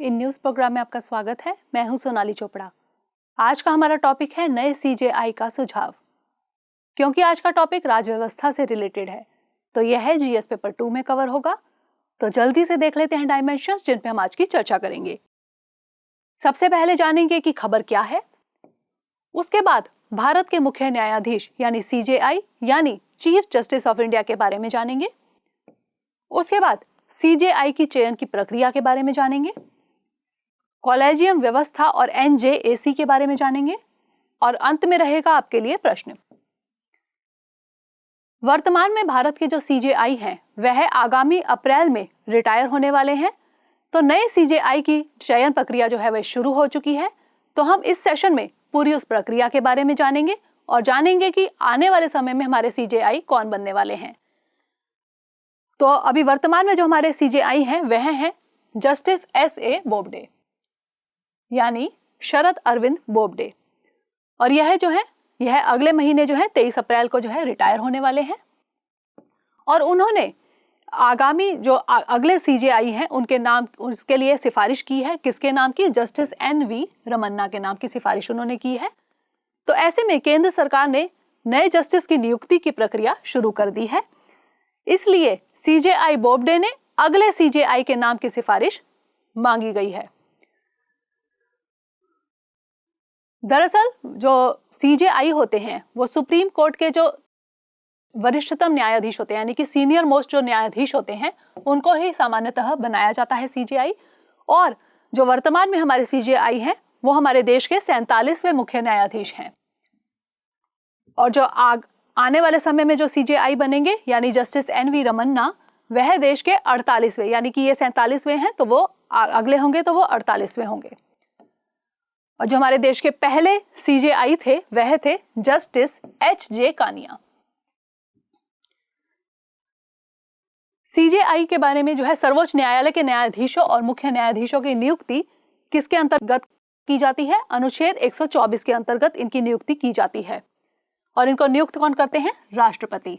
In news programme में आपका स्वागत है। मैं हूं सोनाली चोपड़ा। आज का हमारा टॉपिक है नए सीजेआई का सुझाव। क्योंकि आज का टॉपिक राज्य व्यवस्था से रिलेटेड है तो यह है जीएस पेपर 2 में कवर होगा। तो जल्दी से देख लेते हैं डायमेंशंस जिन पे हम आज की चर्चा करेंगे। सबसे पहले जानेंगे कि खबर क्या है, उसके बाद भारत के मुख्य न्यायाधीश यानी सीजेआई यानी चीफ जस्टिस ऑफ इंडिया के बारे में जानेंगे। उसके बाद सीजेआई की चयन की प्रक्रिया के बारे में जानेंगे, कॉलेजियम व्यवस्था और एनजेएसी के बारे में जानेंगे और अंत में रहेगा आपके लिए प्रश्न। वर्तमान में भारत के जो सीजेआई हैं वह आगामी अप्रैल में रिटायर होने वाले हैं। तो नए सीजेआई की चयन प्रक्रिया जो है वह शुरू हो चुकी है। तो हम इस सेशन में पूरी उस प्रक्रिया के बारे में जानेंगे और जानेंगे कि आने वाले समय में हमारे सीजेआई कौन बनने वाले हैं। तो अभी वर्तमान में जो हमारे सीजेआई हैं वह हैं जस्टिस एस.ए. बोबडे यानी शरद अरविंद बोबडे, और यह अगले महीने जो है 23 अप्रैल को जो है रिटायर होने वाले हैं। और उन्होंने आगामी जो अगले सीजेआई हैं उनके नाम उसके लिए सिफारिश की है। किसके नाम की? Justice NV. रमन्ना के नाम की सिफारिश उन्होंने की है। तो ऐसे में केंद्र सरकार ने नए जस्टिस की नियुक्ति की प्रक्रिया शुरू कर दी है। इसलिए सीजेआई बोबडे ने अगले सीजेआई के नाम की सिफारिश मांगी गई है। दरअसल जो सीजेआई होते हैं वो सुप्रीम कोर्ट के जो वरिष्ठतम न्यायाधीश होते हैं यानी कि सीनियर मोस्ट जो न्यायाधीश होते हैं उनको ही सामान्यतः बनाया जाता है सीजेआई। और जो वर्तमान में हमारे सीजेआई हैं वो हमारे देश के 47वें मुख्य न्यायाधीश हैं। और जो आने वाले समय में जो सीजेआई बनेंगे यानी जस्टिस एन.वी. रमन्ना वह देश के 48वें यानी कि ये 47वें हैं तो वो अगले होंगे तो वो 48वें होंगे। और जो हमारे देश के पहले सीजेआई थे वह थे जस्टिस एच.जे. कानिया। सीजेआई के बारे में जो है सर्वोच्च न्यायालय के न्यायाधीशों और मुख्य न्यायाधीशों की नियुक्ति किसके अंतर्गत की जाती है? अनुच्छेद 124 के अंतर्गत इनकी नियुक्ति की जाती है। और इनको नियुक्त कौन करते हैं? राष्ट्रपति।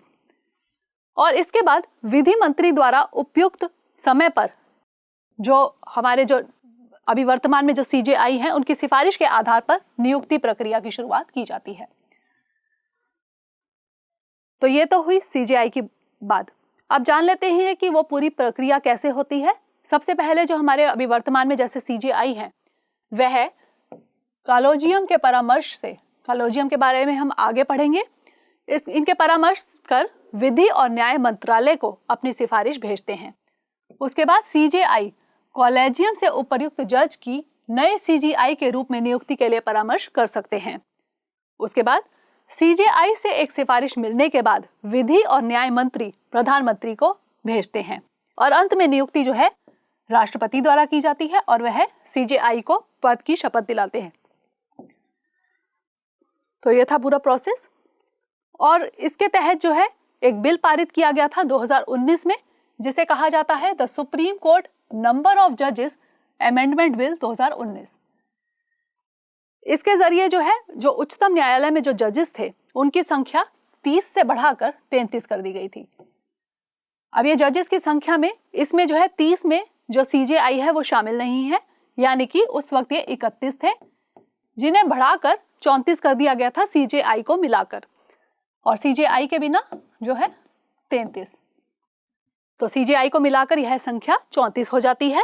और इसके बाद विधि मंत्री द्वारा उपयुक्त समय पर जो हमारे जो अभी वर्तमान में जो सीजेआई हैं उनकी सिफारिश के आधार पर नियुक्ति प्रक्रिया की शुरुआत की जाती है। तो ये तो हुई सीजेआई की बात। अब जान लेते हैं कि वो पूरी प्रक्रिया कैसे होती है। सबसे पहले जो हमारे अभी वर्तमान में जैसे सीजेआई हैं वह कॉलेजियम के परामर्श से, कॉलेजियम के बारे में हम आगे पढ़ेंगे, इनके परामर्श कर विधि और न्याय मंत्रालय को अपनी सिफारिश भेजते हैं। उसके बाद सीजेआई कॉलेजियम से उपर्युक्त जज की नए सीजेआई के रूप में नियुक्ति के लिए परामर्श कर सकते हैं। उसके बाद सीजेआई से एक सिफारिश मिलने के बाद विधि और न्याय मंत्री प्रधानमंत्री को भेजते हैं और अंत में नियुक्ति जो है राष्ट्रपति द्वारा की जाती है और वह सीजेआई को पद की शपथ दिलाते हैं। तो यह था पूरा प्रोसेस। और इसके तहत जो है एक बिल पारित किया गया था 2019 में जिसे कहा जाता है the supreme court number of जजेस अमेंडमेंट बिल 2019। इसके जरिए जो है जो उच्चतम न्यायालय में जो जजेस थे उनकी संख्या 30 से बढ़ाकर 33 कर दी गई थी। अब ये जजेस की संख्या में इसमें जो है 30 में जो सीजेआई है वो शामिल नहीं है, यानी कि उस वक्त ये 31 थे जिन्हें बढ़ाकर 34 कर दिया गया था सीजेआई को मिलाकर, और सीजेआई के बिना जो है 33। तो सीजेआई को मिलाकर यह संख्या 34 हो जाती है।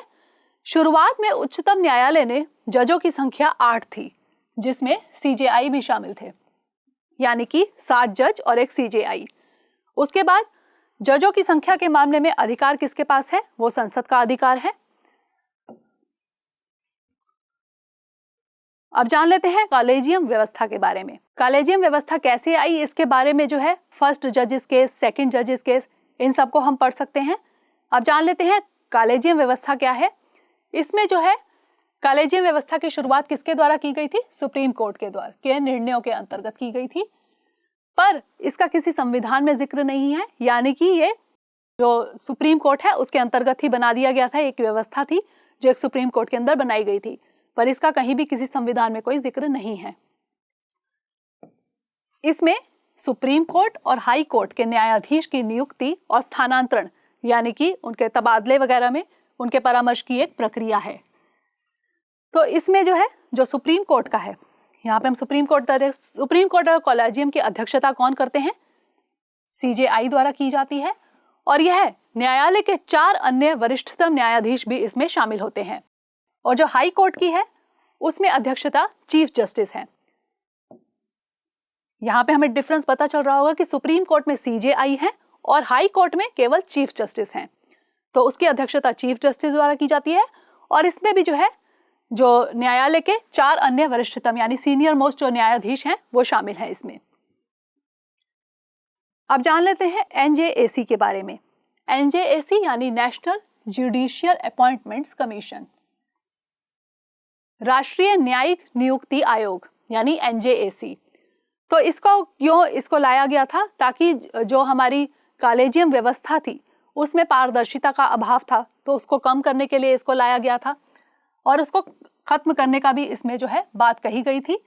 शुरुआत में उच्चतम न्यायालय ने जजों की संख्या 8 थी जिसमें सीजेआई भी शामिल थे, यानी कि 7 जज और एक सीजेआई। उसके बाद जजों की संख्या के मामले में अधिकार किसके पास है? वो संसद का अधिकार है। अब जान लेते हैं कॉलेजियम व्यवस्था के बारे में। कॉलेजियम व्यवस्था कैसे आई इसके बारे में जो है फर्स्ट जजेस केस, सेकंड जजेस केस, इन सबको हम पढ़ सकते हैं। अब जान लेते हैं कॉलेजियम व्यवस्था क्या है। इसमें जो है कॉलेजियम व्यवस्था की शुरुआत किसके द्वारा की गई थी? सुप्रीम कोर्ट के द्वारा के निर्णयों के अंतर्गत की गई थी, पर इसका किसी संविधान में जिक्र नहीं है, यानी कि ये जो सुप्रीम कोर्ट है उसके अंतर्गत ही बना दिया गया था। एक व्यवस्था थी जो एक सुप्रीम कोर्ट के अंदर बनाई गई थी, पर इसका कहीं भी किसी संविधान में कोई जिक्र नहीं है। इसमें सुप्रीम कोर्ट और हाई कोर्ट के न्यायाधीश की नियुक्ति और स्थानांतरण यानी कि उनके तबादले वगैरह में उनके परामर्श की एक प्रक्रिया है। तो इसमें जो है जो सुप्रीम कोर्ट का है, यहाँ पे हम सुप्रीम कोर्ट कॉलेजियम की अध्यक्षता कौन करते हैं? CJI द्वारा की जाती है और यह न्यायालय के 4 अन्य वरिष्ठतम न्यायाधीश भी इसमें शामिल होते हैं। और जो हाई कोर्ट की है उसमें अध्यक्षता चीफ जस्टिस है। यहाँ पे हमें डिफरेंस पता चल रहा होगा कि सुप्रीम कोर्ट में CJI है और हाई कोर्ट में केवल चीफ जस्टिस हैं, तो उसकी अध्यक्षता चीफ जस्टिस द्वारा की जाती है। और इसमें भी जो है जो न्यायालय के 4 अन्य वरिष्ठतम यानी सीनियर मोस्ट जो न्यायाधीश हैं वो शामिल हैं इसमें। अब जान लेते हैं NJAC के बारे में। NJAC यानी नेशनल जुडिशियल अपॉइंटमेंट्स कमीशन, राष्ट्रीय न्यायिक नियुक्ति आयोग यानी NJAC। तो इसको लाया गया था ताकि जो हमारी कॉलेजियम व्यवस्था थी उसमें पारदर्शिता का अभाव था, तो उसको कम करने के लिए इसको लाया गया था और उसको खत्म करने का भी इसमें जो है बात कही गई थी।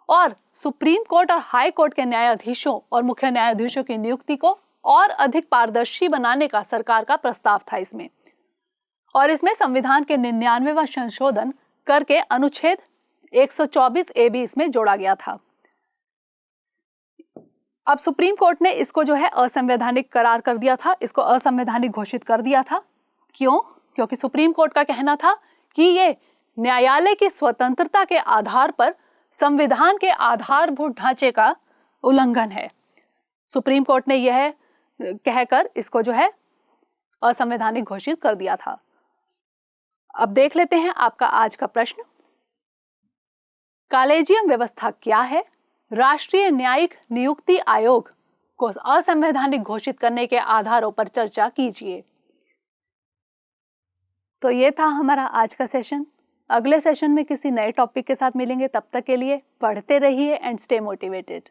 और सुप्रीम कोर्ट और हाई कोर्ट के न्यायाधीशों और मुख्य न्यायाधीशों की नियुक्ति को और अधिक पारदर्शी बनाने का सरकार का प्रस्ताव था इसमें। और इसमें संविधान के 99वां संशोधन करके अनुच्छेद 124A भी इसमें जोड़ा गया था। अब सुप्रीम कोर्ट ने इसको जो है असंवैधानिक करार कर दिया था, इसको असंवैधानिक घोषित कर दिया था। क्यों? क्योंकि सुप्रीम कोर्ट का कहना था कि ये न्यायालय की स्वतंत्रता के आधार पर संविधान के आधारभूत ढांचे का उल्लंघन है। सुप्रीम कोर्ट ने यह कहकर इसको जो है असंवैधानिक घोषित कर दिया था। अब देख लेते हैं आपका आज का प्रश्न। कॉलेजियम व्यवस्था क्या है? राष्ट्रीय न्यायिक नियुक्ति आयोग को असंवैधानिक घोषित करने के आधारों पर चर्चा कीजिए। तो ये था हमारा आज का सेशन। अगले सेशन में किसी नए टॉपिक के साथ मिलेंगे। तब तक के लिए पढ़ते रहिए एंड स्टे मोटिवेटेड।